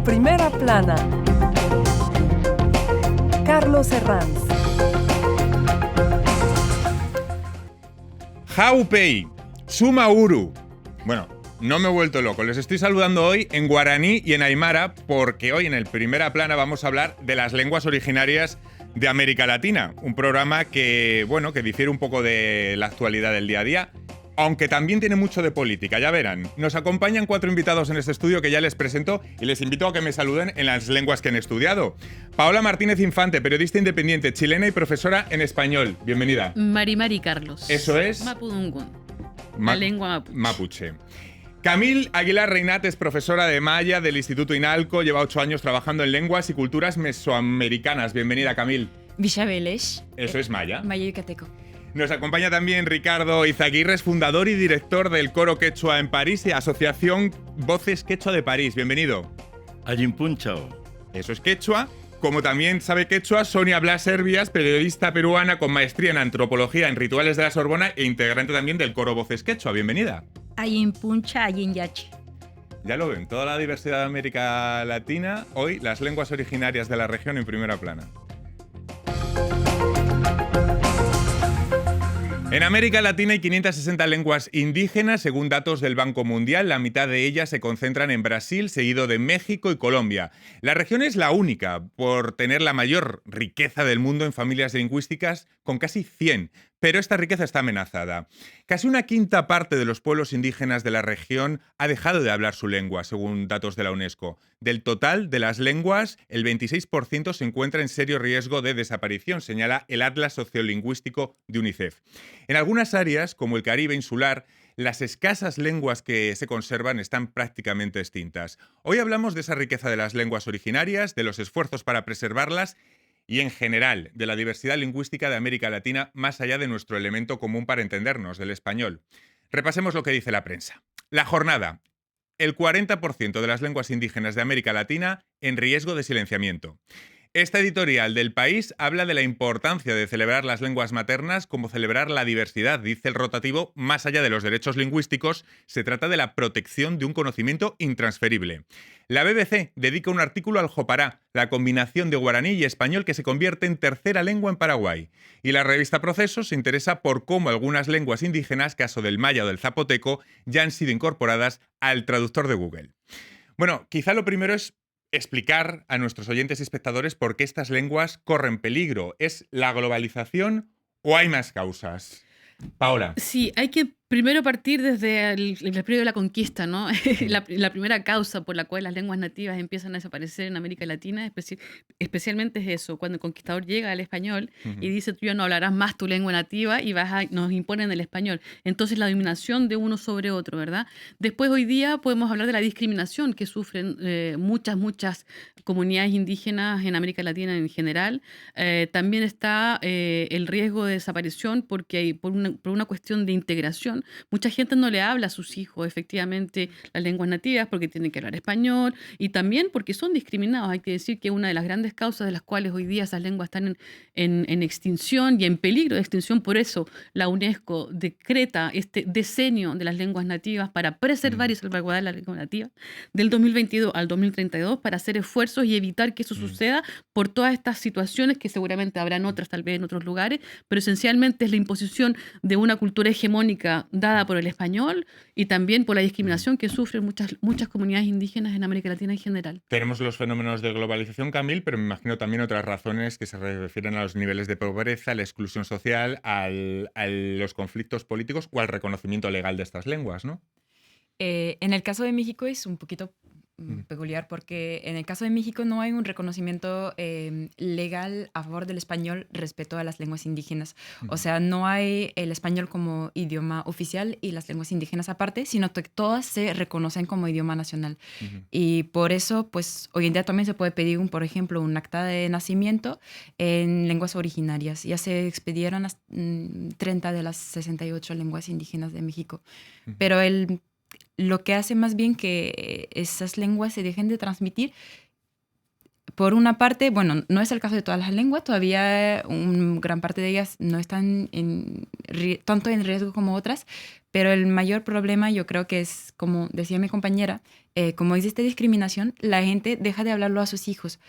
En primera plana, Carlos Herranz. Jaupei, Sumauru. Bueno, no me he vuelto loco. Les estoy saludando hoy en guaraní y en aymara porque hoy en el Primera Plana vamos a hablar de las lenguas originarias de América Latina. Un programa que, bueno, que difiere un poco de la actualidad del día a día, aunque también tiene mucho de política, ya verán. Nos acompañan 4 invitados en este estudio que ya les presento y les invito a que me saluden en las lenguas que han estudiado. Paola Martínez Infante, periodista independiente, chilena y profesora en español. Bienvenida. Mari Carlos. Eso es. Mapudungun. La lengua mapuche. Camil Aguilar Reinat es profesora de Maya del Instituto INALCO, lleva 8 años trabajando en lenguas y culturas mesoamericanas. Bienvenida, Camil. Villavelesh. Eso es Maya. Maya yucateco. Nos acompaña también Ricardo Izaguirre, fundador y director del Coro Quechua en París y Asociación Voces Quechua de París. Bienvenido. Ayimpunchao. Eso es quechua. Como también sabe quechua, Sonia Blas Herbias, periodista peruana con maestría en antropología en rituales de la Sorbona e integrante también del Coro Voces Quechua. Bienvenida. Ayimpuncha, ayinyache. Ya lo ven, toda la diversidad de América Latina, hoy las lenguas originarias de la región en primera plana. En América Latina hay 560 lenguas indígenas, según datos del Banco Mundial. La mitad de ellas se concentran en Brasil, seguido de México y Colombia. La región es la única por tener la mayor riqueza del mundo en familias lingüísticas, con casi 100. Pero esta riqueza está amenazada. Casi una quinta parte de los pueblos indígenas de la región ha dejado de hablar su lengua, según datos de la UNESCO. Del total de las lenguas, el 26% se encuentra en serio riesgo de desaparición, señala el Atlas Sociolingüístico de UNICEF. En algunas áreas, como el Caribe insular, las escasas lenguas que se conservan están prácticamente extintas. Hoy hablamos de esa riqueza de las lenguas originarias, de los esfuerzos para preservarlas y, en general, de la diversidad lingüística de América Latina, más allá de nuestro elemento común para entendernos, del español. Repasemos lo que dice la prensa. La jornada. El 40% de las lenguas indígenas de América Latina en riesgo de silenciamiento. Esta editorial del País habla de la importancia de celebrar las lenguas maternas como celebrar la diversidad. Dice el rotativo, más allá de los derechos lingüísticos, se trata de la protección de un conocimiento intransferible. La BBC dedica un artículo al jopará, la combinación de guaraní y español que se convierte en tercera lengua en Paraguay. Y la revista Proceso se interesa por cómo algunas lenguas indígenas, caso del maya o del zapoteco, ya han sido incorporadas al traductor de Google. Bueno, quizá lo primero es explicar a nuestros oyentes y espectadores por qué estas lenguas corren peligro. ¿Es la globalización o hay más causas? Paola. Sí, hay que primero partir desde el periodo de la conquista, ¿no? La primera causa por la cual las lenguas nativas empiezan a desaparecer en América Latina, especialmente es eso, cuando el conquistador llega al español y dice, tú ya no hablarás más tu lengua nativa y nos imponen el español. Entonces la dominación de uno sobre otro, ¿verdad? Después hoy día podemos hablar de la discriminación que sufren muchas comunidades indígenas en América Latina en general. También está el riesgo de desaparición porque por una cuestión de integración, mucha gente no le habla a sus hijos efectivamente las lenguas nativas porque tienen que hablar español y también porque son discriminados. Hay que decir que una de las grandes causas de las cuales hoy día esas lenguas están en extinción y en peligro de extinción, por eso la UNESCO decreta este decenio de las lenguas nativas para preservar y salvaguardar la lengua nativa del 2022 al 2032 para hacer esfuerzos y evitar que eso suceda por todas estas situaciones que seguramente habrán otras tal vez en otros lugares, pero esencialmente es la imposición de una cultura hegemónica dada por el español y también por la discriminación que sufren muchas comunidades indígenas en América Latina en general. Tenemos los fenómenos de globalización, Camil, pero me imagino también otras razones que se refieren a los niveles de pobreza, a la exclusión social, a los conflictos políticos o al reconocimiento legal de estas lenguas, ¿no? En el caso de México es un poquito peculiar porque en el caso de México no hay un reconocimiento legal a favor del español respecto a las lenguas indígenas. O sea, no hay el español como idioma oficial y las lenguas indígenas aparte, sino que todas se reconocen como idioma nacional. Y por eso, pues, hoy en día también se puede pedir, por ejemplo, un acta de nacimiento en lenguas originarias. Ya se expedieron 30 de las 68 lenguas indígenas de México. Pero lo que hace más bien que esas lenguas se dejen de transmitir por una parte, bueno, no es el caso de todas las lenguas, todavía gran parte de ellas no están tanto en riesgo como otras, pero el mayor problema yo creo que es, como decía mi compañera, como existe discriminación, la gente deja de hablarlo a sus hijos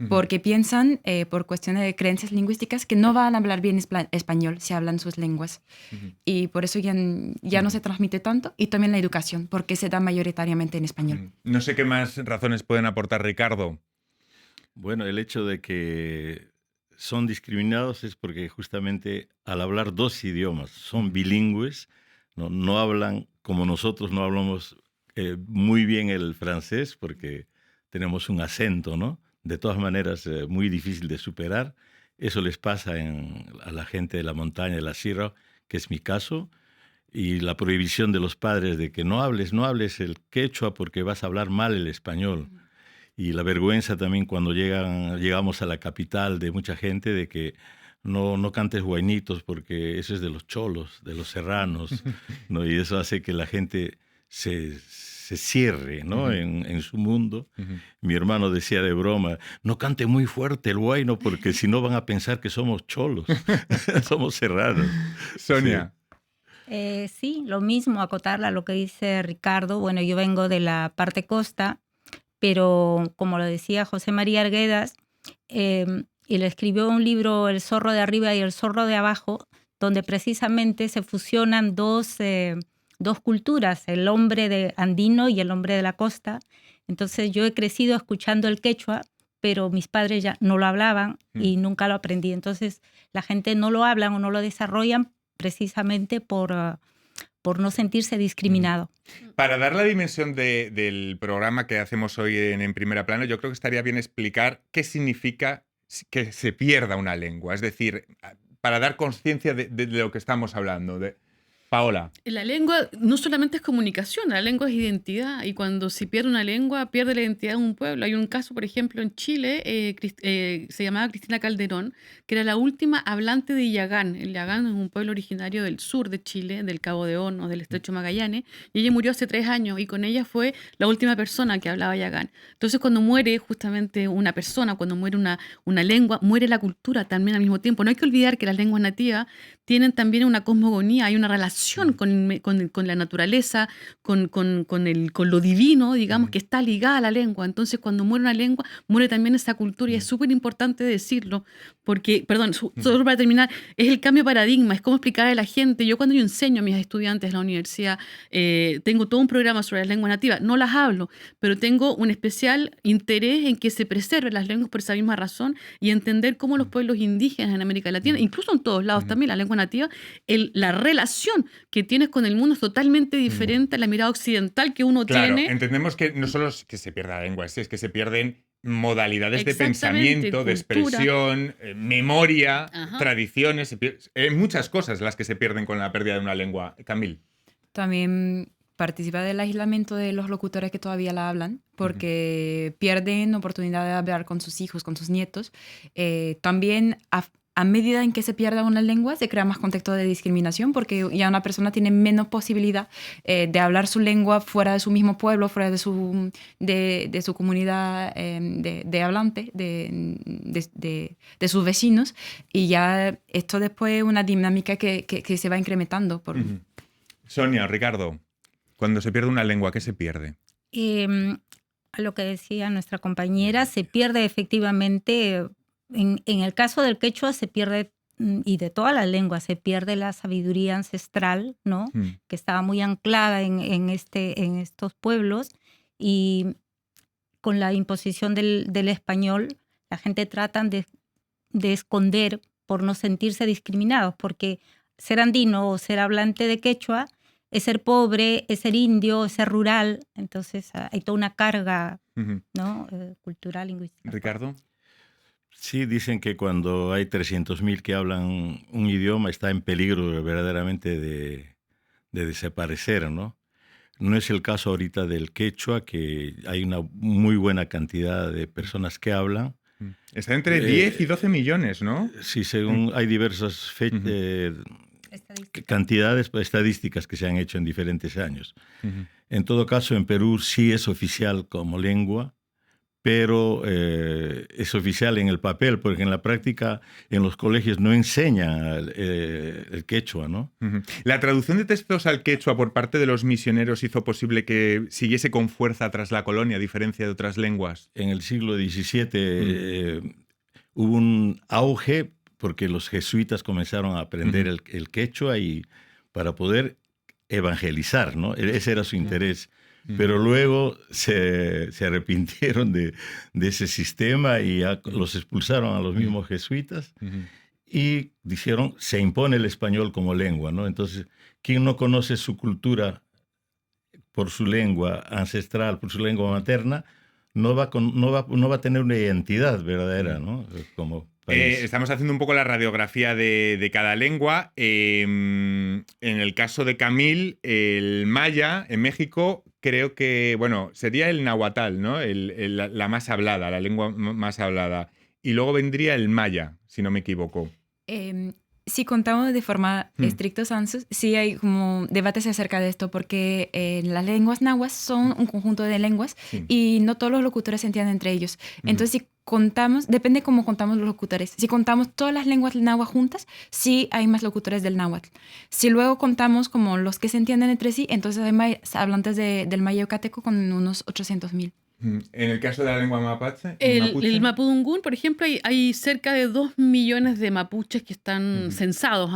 porque piensan, por cuestiones de creencias lingüísticas, que no van a hablar bien español si hablan sus lenguas. Y por eso ya no se transmite tanto. Y también la educación, porque se da mayoritariamente en español. No sé qué más razones pueden aportar, Ricardo. Bueno, el hecho de que son discriminados es porque justamente al hablar dos idiomas, son bilingües, no hablan como nosotros, no hablamos muy bien el francés porque tenemos un acento, ¿no? De todas maneras, muy difícil de superar. Eso les pasa a la gente de la montaña, de la sierra, que es mi caso, y la prohibición de los padres de que no hables el quechua porque vas a hablar mal el español. Y la vergüenza también cuando llegamos a la capital de mucha gente de que no cantes guainitos porque eso es de los cholos, de los serranos, ¿no? Y eso hace que la gente se cierre, ¿no? en su mundo. Mi hermano decía de broma, no cante muy fuerte el guayno porque si no van a pensar que somos cholos, somos serranos. Sonia. Sí, lo mismo, acotarla a lo que dice Ricardo. Bueno, yo vengo de la parte costa, pero como lo decía José María Arguedas, él escribió un libro, El zorro de arriba y el zorro de abajo, donde precisamente se fusionan dos culturas, el hombre andino y el hombre de la costa. Entonces yo he crecido escuchando el quechua, pero mis padres ya no lo hablaban y nunca lo aprendí. Entonces la gente no lo hablan o no lo desarrollan precisamente por no sentirse discriminado. Para dar la dimensión del programa que hacemos hoy en Primera Plana, yo creo que estaría bien explicar qué significa que se pierda una lengua. Es decir, para dar conciencia de lo que estamos hablando. Paola. La lengua no solamente es comunicación, la lengua es identidad, y cuando se pierde una lengua, pierde la identidad de un pueblo. Hay un caso, por ejemplo, en Chile, se llamaba Cristina Calderón, que era la última hablante de Illagán. El Illagán es un pueblo originario del sur de Chile, del Cabo de Hornos, del Estrecho Magallanes, y ella murió hace 3 años, y con ella fue la última persona que hablaba Illagán. Entonces, cuando muere justamente una persona, cuando muere una lengua, muere la cultura también al mismo tiempo. No hay que olvidar que las lenguas nativas tienen también una cosmogonía, hay una relación con la naturaleza, con lo divino, digamos, que está ligada a la lengua. Entonces, cuando muere una lengua, muere también esa cultura, y es súper importante decirlo, porque, perdón, solo para terminar, es el cambio de paradigma, es cómo explicarle a la gente. Yo cuando yo enseño a mis estudiantes en la universidad, tengo todo un programa sobre las lenguas nativas, no las hablo, pero tengo un especial interés en que se preserven las lenguas por esa misma razón, y entender cómo los pueblos indígenas en América Latina, incluso en todos lados también, la lengua nativa, la relación que tienes con el mundo es totalmente diferente a la mirada occidental que uno tiene. Entendemos que no solo es que se pierda la lengua, es que se pierden modalidades de Exactamente, pensamiento, de cultura. expresión, memoria, Ajá. tradiciones. Muchas cosas las que se pierden con la pérdida de una lengua. Camil. También participa del aislamiento de los locutores que todavía la hablan, porque pierden oportunidad de hablar con sus hijos, con sus nietos. También a medida en que se pierda una lengua, se crea más contexto de discriminación, porque ya una persona tiene menos posibilidad de hablar su lengua fuera de su mismo pueblo, fuera de su comunidad de hablante, de sus vecinos, y ya esto después es una dinámica que se va incrementando. Sonia, Ricardo, cuando se pierde una lengua, ¿qué se pierde? A lo que decía nuestra compañera, se pierde efectivamente. En el caso del quechua se pierde, y de todas las lenguas, se pierde la sabiduría ancestral, ¿no? Que estaba muy anclada en estos pueblos, y con la imposición del español, la gente trata de esconder por no sentirse discriminados, porque ser andino o ser hablante de quechua es ser pobre, es ser indio, es ser rural. Entonces hay toda una carga, ¿no? Cultural, lingüística. Ricardo. Sí, dicen que cuando hay 300.000 que hablan un idioma está en peligro verdaderamente de desaparecer, ¿no? No es el caso ahorita del quechua, que hay una muy buena cantidad de personas que hablan. Está entre 10 y 12 millones, ¿no? Sí, según hay diversas cantidades estadísticas que se han hecho en diferentes años. En todo caso, en Perú sí es oficial como lengua, pero es oficial en el papel, porque en la práctica en los colegios no enseña el quechua, ¿no? Ujú. ¿La traducción de textos al quechua por parte de los misioneros hizo posible que siguiese con fuerza tras la colonia, a diferencia de otras lenguas? En el siglo XVII hubo un auge porque los jesuitas comenzaron a aprender el quechua y para poder evangelizar, ¿no? Ese era su interés. Pero luego se arrepintieron de ese sistema y ya los expulsaron a los mismos jesuitas y dijeron, se impone el español como lengua, ¿no? Entonces, quien no conoce su cultura por su lengua ancestral, por su lengua materna, no va a tener una identidad verdadera, ¿no? Como país. Estamos haciendo un poco la radiografía de cada lengua. En el caso de Camil, el maya en México creo que, bueno, sería el nahuatl, ¿no? La más hablada, la lengua más hablada. Y luego vendría el maya, si no me equivoco. Si contamos de forma estricta, Sansus, sí hay como debates acerca de esto, porque las lenguas nahuas son un conjunto de lenguas y no todos los locutores se entienden entre ellos. Entonces, si contamos, depende cómo contamos los locutores. Si contamos todas las lenguas náhuatl juntas, sí hay más locutores del náhuatl. Si luego contamos como los que se entienden entre sí, entonces hay más hablantes del maya yucateco con unos 800.000. En el caso de la lengua mapuche, El mapudungún, por ejemplo, hay cerca de 2 millones de mapuches que están censados,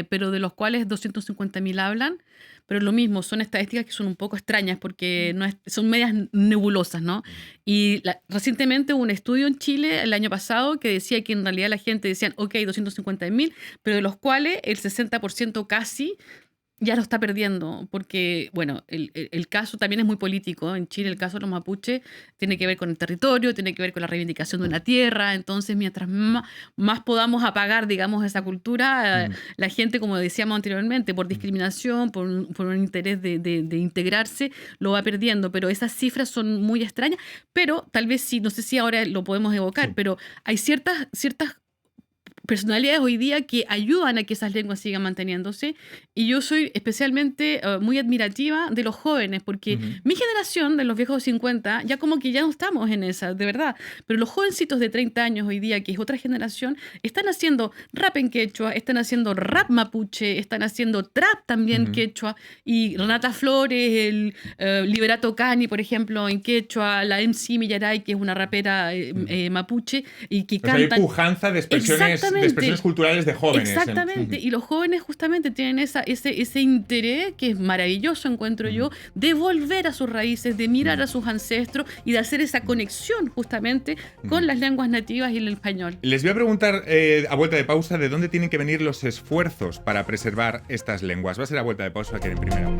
pero de los cuales 250.000 hablan. Pero lo mismo, son estadísticas que son un poco extrañas porque son medias nebulosas, ¿no? Y recientemente hubo un estudio en Chile el año pasado que decía que en realidad la gente decían, ok, 250.000, pero de los cuales el 60% casi ya lo está perdiendo, porque, bueno, el caso también es muy político. En Chile el caso de los mapuches tiene que ver con el territorio, tiene que ver con la reivindicación de una tierra. Entonces, mientras más podamos apagar, digamos, esa cultura, la gente, como decíamos anteriormente, por discriminación, por un interés de integrarse, lo va perdiendo. Pero esas cifras son muy extrañas. Pero tal vez sí, no sé si ahora lo podemos evocar, pero hay ciertas personalidades hoy día que ayudan a que esas lenguas sigan manteniéndose, y yo soy especialmente muy admirativa de los jóvenes, porque mi generación de los viejos 50 ya como que ya no estamos en esa, de verdad, pero los jovencitos de 30 años hoy día, que es otra generación, están haciendo rap en quechua, están haciendo rap mapuche, están haciendo trap también quechua, y Renata Flores, el Liberato Cani, por ejemplo, en quechua, la MC Millaray, que es una rapera mapuche, y que cantan... Hay pujanza de expresiones culturales de jóvenes. Exactamente, y los jóvenes justamente tienen ese interés que es maravilloso, encuentro yo, de volver a sus raíces, de mirar a sus ancestros y de hacer esa conexión justamente con las lenguas nativas y el español. Les voy a preguntar a vuelta de pausa de dónde tienen que venir los esfuerzos para preservar estas lenguas. Va a ser a vuelta de pausa que en primera.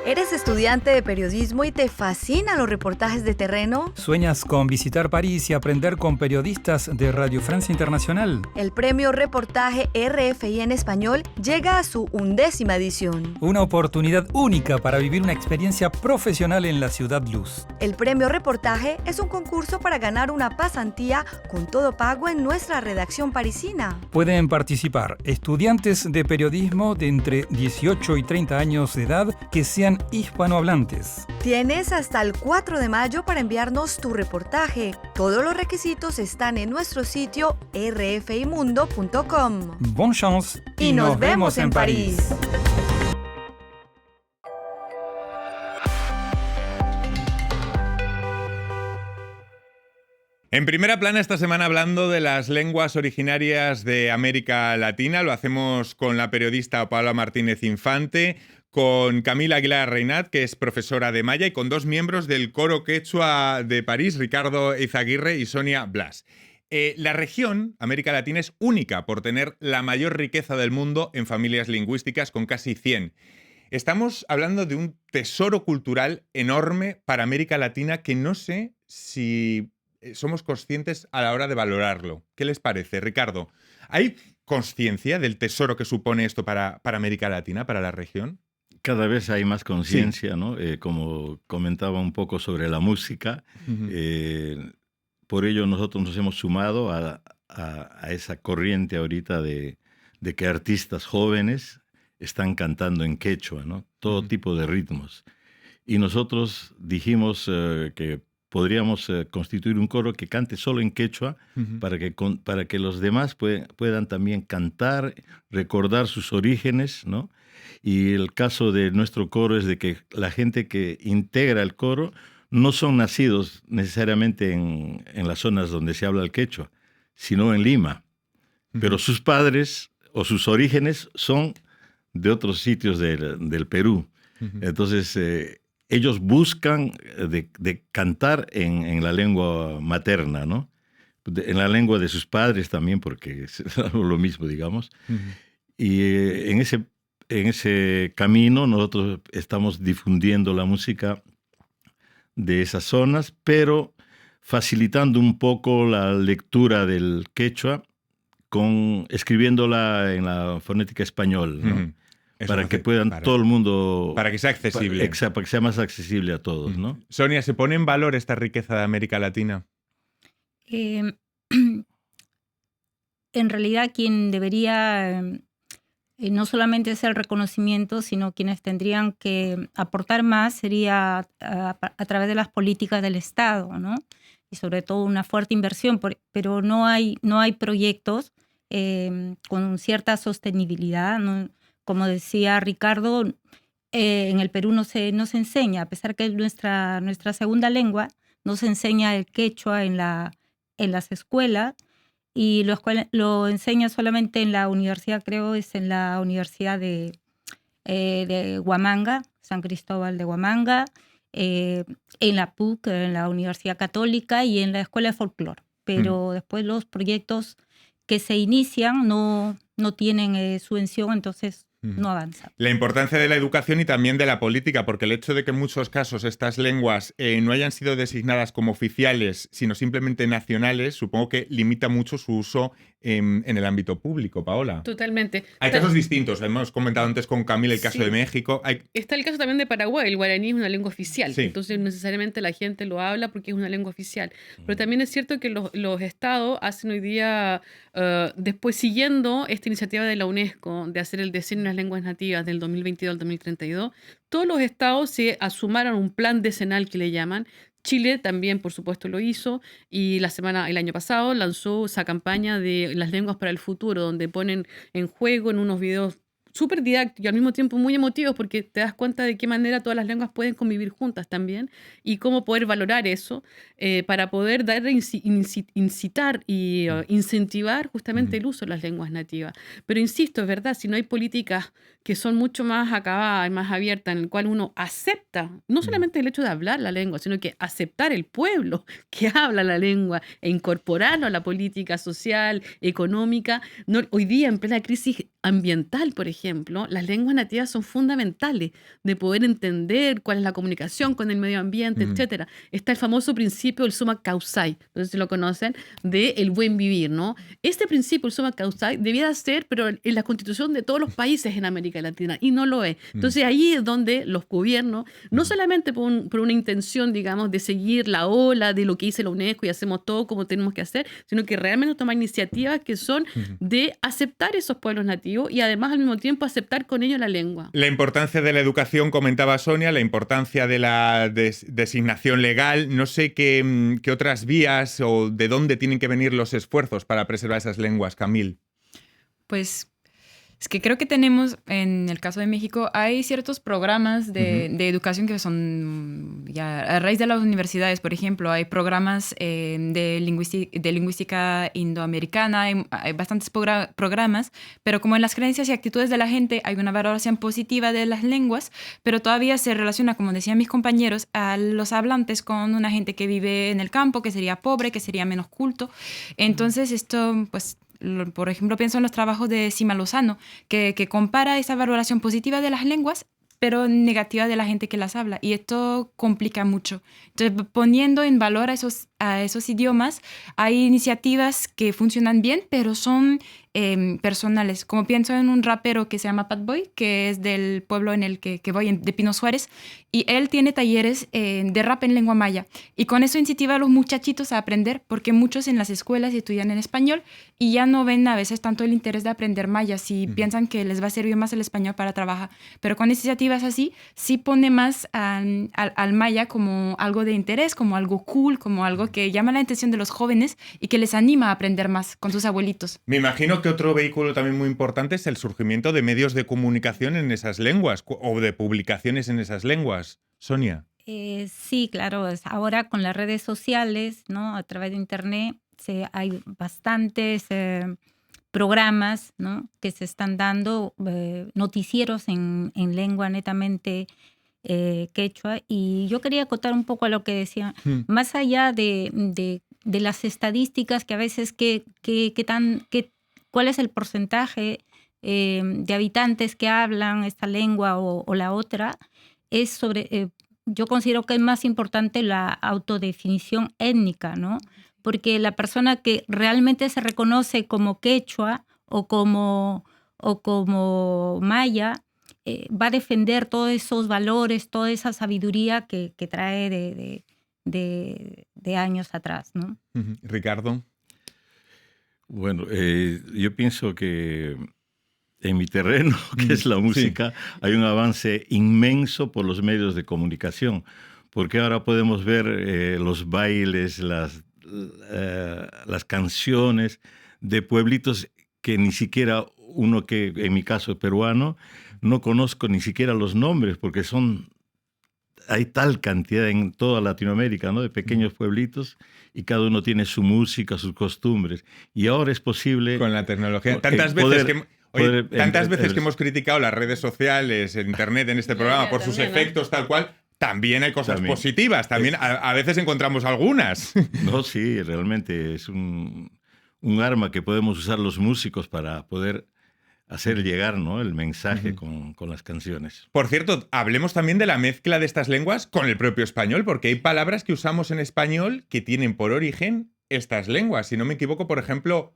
¿Eres estudiante de periodismo y te fascinan los reportajes de terreno? ¿Sueñas con visitar París y aprender con periodistas de Radio Francia Internacional? El premio Reportaje RFI en Español llega a su 11ª edición. Una oportunidad única para vivir una experiencia profesional en la Ciudad Luz. El premio Reportaje es un concurso para ganar una pasantía con todo pago en nuestra redacción parisina. Pueden participar estudiantes de periodismo de entre 18 y 30 años de edad que sean hispanohablantes. Tienes hasta el 4 de mayo para enviarnos tu reportaje. Todos los requisitos están en nuestro sitio rfimundo.com. Bonne chance y nos vemos en París. En primera plana esta semana hablando de las lenguas originarias de América Latina. Lo hacemos con la periodista Paula Martínez Infante, con Camila Aguilar Reynat, que es profesora de maya, y con dos miembros del coro quechua de París, Ricardo Eizaguirre y Sonia Blas. La región, América Latina, es única por tener la mayor riqueza del mundo en familias lingüísticas, con casi 100. Estamos hablando de un tesoro cultural enorme para América Latina que no sé si somos conscientes a la hora de valorarlo. ¿Qué les parece, Ricardo? ¿Hay conciencia del tesoro que supone esto para América Latina, para la región? Cada vez hay más conciencia, ¿no? Como comentaba un poco sobre la música, por ello nosotros nos hemos sumado a a esa corriente ahorita de que artistas jóvenes están cantando en quechua, ¿no? Todo tipo de ritmos. Y nosotros dijimos que podríamos constituir un coro que cante solo en quechua para que los demás puedan también cantar, recordar sus orígenes, ¿no? Y el caso de nuestro coro es de que la gente que integra el coro no son nacidos necesariamente en las zonas donde se habla el quechua, sino en Lima. Pero sus padres o sus orígenes son de otros sitios del Perú. Entonces, ellos buscan de cantar en la lengua materna, ¿no? En la lengua de sus padres también, porque es lo mismo, digamos. Y en ese camino nosotros estamos difundiendo la música de esas zonas, pero facilitando un poco la lectura del quechua escribiéndola en la fonética español, ¿no? Para que puedan todo el mundo... Para que sea accesible. Exacto, para que sea más accesible a todos, ¿no? Sonia, ¿se pone en valor esta riqueza de América Latina? En realidad quien debería no solamente hacer el reconocimiento, sino quienes tendrían que aportar más sería a través de las políticas del Estado, ¿no? Y sobre todo una fuerte inversión, pero no hay proyectos con cierta sostenibilidad, ¿no? Como decía Ricardo, en el Perú no se enseña, a pesar que es nuestra segunda lengua, no se enseña el quechua en las escuelas, y lo enseña solamente en la universidad, creo, es en la Universidad de Huamanga, San Cristóbal de Huamanga, en la PUC, en la Universidad Católica y en la Escuela de Folclore. Pero después los proyectos que se inician no tienen subvención, entonces no avanza. La importancia de la educación y también de la política, porque el hecho de que en muchos casos estas lenguas no hayan sido designadas como oficiales, sino simplemente nacionales, supongo que limita mucho su uso en el ámbito público, Paola. Totalmente. Hay casos distintos, hemos comentado antes con Camila el caso de México. Está el caso también de Paraguay, el guaraní es una lengua oficial, Sí. entonces necesariamente la gente lo habla porque es una lengua oficial. Pero también es cierto que los estados hacen hoy día, después siguiendo esta iniciativa de la UNESCO de hacer el decenio de las lenguas nativas del 2022 al 2032, todos los estados se asumaron un plan decenal que le llaman. Chile también, por supuesto, lo hizo, y el año pasado lanzó esa campaña de las lenguas para el futuro, donde ponen en juego en unos videos súper didácticos y al mismo tiempo muy emotivos, porque te das cuenta de qué manera todas las lenguas pueden convivir juntas también y cómo poder valorar eso para poder incitar y incentivar justamente el uso de las lenguas nativas. Pero insisto, es verdad, si no hay políticas que son mucho más acabadas y más abiertas, en el cual uno acepta, no solamente el hecho de hablar la lengua, sino que aceptar el pueblo que habla la lengua e incorporarlo a la política social, económica. Hoy día, en plena crisis ambiental, por ejemplo, las lenguas nativas son fundamentales de poder entender cuál es la comunicación con el medio ambiente, etcétera. Está el famoso principio del summa causai, no sé si lo conocen, de el buen vivir, ¿no? Este principio, el summa causai, debiera ser, pero en la constitución de todos los países en América Latina, y no lo es. Entonces ahí es donde los gobiernos, no solamente por una intención, digamos, de seguir la ola de lo que dice la UNESCO y hacemos todo como tenemos que hacer, sino que realmente tomar iniciativas que son de aceptar esos pueblos nativos y además al mismo tiempo aceptar con ellos la lengua. La importancia de la educación, comentaba Sonia, la importancia de la designación legal. No sé qué otras vías o de dónde tienen que venir los esfuerzos para preservar esas lenguas, Camil. Pues es que creo que tenemos, en el caso de México, hay ciertos programas de educación que son ya a raíz de las universidades. Por ejemplo, hay programas de lingüística indoamericana, hay bastantes programas, pero como en las creencias y actitudes de la gente hay una valoración positiva de las lenguas, pero todavía se relaciona, como decían mis compañeros, a los hablantes con una gente que vive en el campo, que sería pobre, que sería menos culto. Entonces esto, pues, por ejemplo, pienso en los trabajos de Sima Lozano, que compara esa valoración positiva de las lenguas, pero negativa de la gente que las habla. Y esto complica mucho. Entonces, poniendo en valor a esos idiomas, hay iniciativas que funcionan bien, pero son personales. Como pienso en un rapero que se llama Patboy, que es del pueblo en el que voy, de Pino Suárez, y él tiene talleres de rap en lengua maya. Y con eso incentiva a los muchachitos a aprender, porque muchos en las escuelas estudian en español y ya no ven a veces tanto el interés de aprender maya, si piensan que les va a servir más el español para trabajar. Pero con iniciativas así, sí pone más al maya como algo de interés, como algo cool, como algo que llama la atención de los jóvenes y que les anima a aprender más con sus abuelitos. Me imagino que otro vehículo también muy importante es el surgimiento de medios de comunicación en esas lenguas o de publicaciones en esas lenguas. Sonia. Sí, claro. Ahora con las redes sociales, ¿no? A través de Internet hay bastantes programas, ¿no? Que se están dando, noticieros en lengua netamente quechua. Y yo quería acotar un poco a lo que decía, más allá de las estadísticas que a veces cuál es el porcentaje de habitantes que hablan esta lengua o la otra, es sobre, yo considero que es más importante la autodefinición étnica, ¿no? Porque la persona que realmente se reconoce como quechua o como maya va a defender todos esos valores, toda esa sabiduría que trae de años atrás, ¿no? Ricardo. Bueno, yo pienso que en mi terreno, que es la música, hay un avance inmenso por los medios de comunicación, porque ahora podemos ver los bailes, las canciones de pueblitos que ni siquiera uno que, en mi caso es peruano, no conozco ni siquiera los nombres, porque hay tal cantidad en toda Latinoamérica, ¿no? De pequeños pueblitos, y cada uno tiene su música, sus costumbres. Y ahora es posible... Con la tecnología. Tantas veces que hemos criticado las redes sociales, el Internet en este programa por sus efectos, tal cual, también hay cosas positivas. También a veces encontramos algunas. No, sí, realmente es un arma que podemos usar los músicos para poder hacer llegar, ¿no? El mensaje con las canciones. Por cierto, hablemos también de la mezcla de estas lenguas con el propio español, porque hay palabras que usamos en español que tienen por origen estas lenguas. Si no me equivoco, por ejemplo,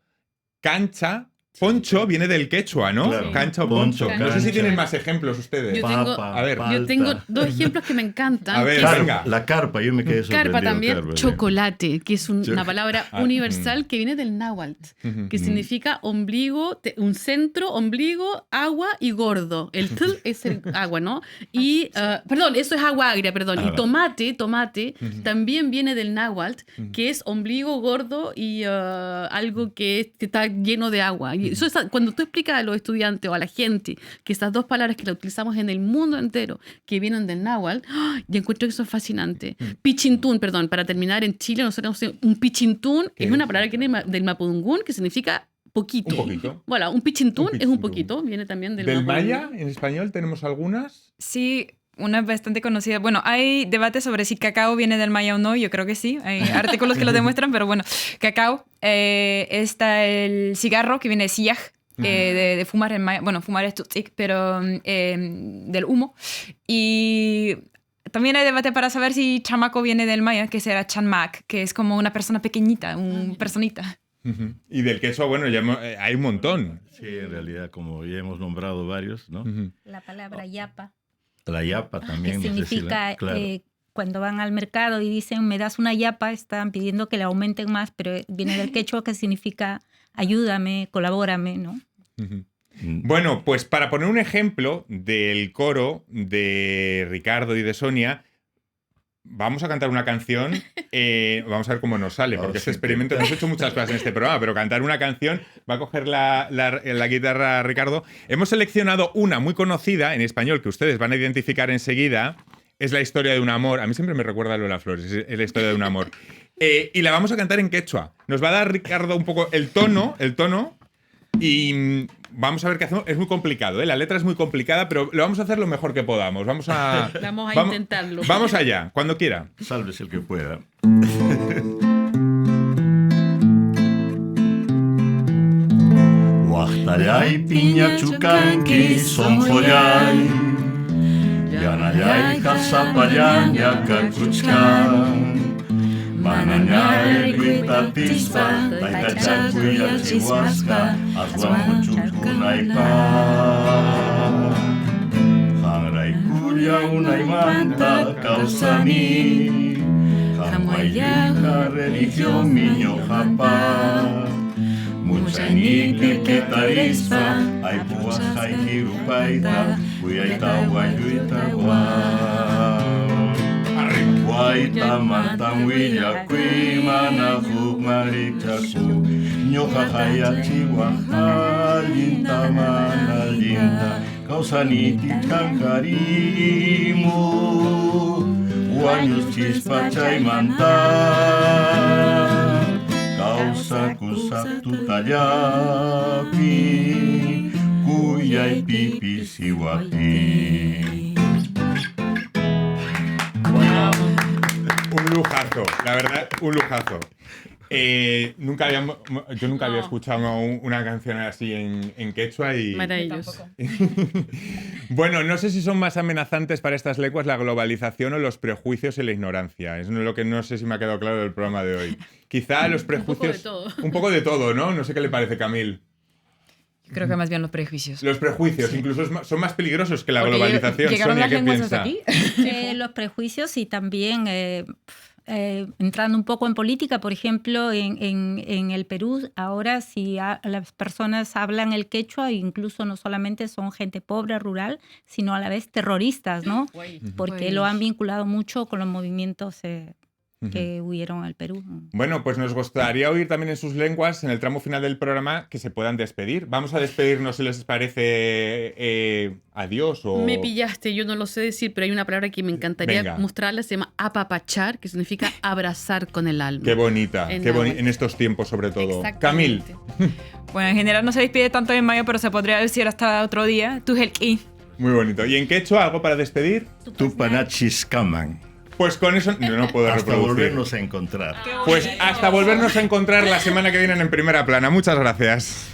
cancha, poncho viene del quechua, ¿no? Claro. Cancha o poncho. Poncho, No sé si cancha. tienen más ejemplos ustedes. Yo tengo dos ejemplos que me encantan. A ver, que es venga. La carpa, yo me quedé sorprendido. carpa también, Carpa, chocolate, que es una palabra universal que viene del náhuatl, que significa ombligo, un centro, ombligo, agua y gordo. El tl es el agua, ¿no? Y, perdón, eso es agua agria, perdón. Y tomate también viene del náhuatl, que es ombligo, gordo y algo que está lleno de agua. Y eso cuando tú explicas a los estudiantes o a la gente que estas dos palabras que las utilizamos en el mundo entero, que vienen del náhuatl, yo encuentro que eso es fascinante. Pichintún, perdón, para terminar, en Chile nosotros tenemos un pichintún, es una palabra que viene del mapudungún, que significa poquito. Un poquito. Voilà, un pichintún es un poquito, viene también del ¿Del mapudungún. maya en español tenemos algunas? Sí, una bastante conocida. Bueno, hay debate sobre si cacao viene del maya o no. Yo creo que sí. Hay artículos que lo demuestran, pero bueno, cacao. Está el cigarro, que viene de siyaj, de fumar en maya. Bueno, fumar es tutzik, pero del humo. Y también hay debate para saber si chamaco viene del maya, que será chanmak, que es como una persona pequeñita, un personita. Y del quechua, bueno, hay un montón. Sí, en realidad, como ya hemos nombrado varios, ¿no? La palabra yapa. La yapa también. Que no sé si significa, claro. cuando van al mercado y dicen, me das una yapa, están pidiendo que le aumenten más, pero viene del quechua, que significa ayúdame, colabórame, ¿no? Bueno, pues para poner un ejemplo del coro de Ricardo y de Sonia, vamos a cantar una canción, vamos a ver cómo nos sale, porque este experimento, hemos hecho muchas cosas en este programa, pero cantar una canción, va a coger la guitarra Ricardo. Hemos seleccionado una muy conocida en español que ustedes van a identificar enseguida, es la historia de un amor, a mí siempre me recuerda a Lola Flores, es la historia de un amor, y la vamos a cantar en quechua. Nos va a dar Ricardo un poco el tono, y vamos a ver qué hacemos. Es muy complicado, ¿eh? La letra es muy complicada, pero lo vamos a hacer lo mejor que podamos. Vamos a intentarlo. Vamos allá, cuando quiera. Sálvese el que pueda. Huachtalay, piña, chucanqui, sonjoyay. Yanayay, casapayay, yacacuchcan. Mananyari kuita tispa, taita kuya chismaspa, aswan muchukunaipa. Hangrai kuya unai manta kausani, Hamaika religión miño japa. Muchainique que tarispa, ay puas ay kirupaita, kuyaita guayuita guau. Guaita mantan huilla kuimana hukmarichaku, ñoja haya chihuahua, linda mana linda, causaniti cancarimu, guayus chispa chaimanta. Causa kusa tutayapi, kuyay pipi siwapi. Un lujazo, la verdad, un lujazo. Yo nunca había escuchado una canción así en quechua y... Maravilloso. Bueno, no sé si son más amenazantes para estas lenguas la globalización o los prejuicios y la ignorancia. Es lo que no sé si me ha quedado claro del programa de hoy. Quizá los prejuicios... Un poco de todo, ¿no? No sé qué le parece, Camil. Creo que más bien los prejuicios. Los prejuicios, incluso son más peligrosos que la globalización. Sonia, ¿qué piensa? Los prejuicios y también... entrando un poco en política, por ejemplo, en el Perú, ahora si las personas hablan el quechua, incluso no solamente son gente pobre, rural, sino a la vez terroristas, ¿no? Porque lo han vinculado mucho con los movimientos que huyeron al Perú. Bueno, pues nos gustaría oír también en sus lenguas, en el tramo final del programa, que se puedan despedir. Vamos a despedirnos, si les parece, adiós o... Me pillaste, yo no lo sé decir, pero hay una palabra que me encantaría mostrarles, se llama apapachar, que significa abrazar con el alma. Qué bonita, en estos tiempos sobre todo. Camil. Bueno, en general no se despide tanto en mayo, pero se podría decir hasta otro día. Tujelki. Muy bonito. ¿Y en quechua algo para despedir? Tupanachiscaman. Pues con eso no puedo hasta reproducir. Volvernos a encontrar. Pues hasta volvernos a encontrar la semana que viene en Primera Plana. Muchas gracias.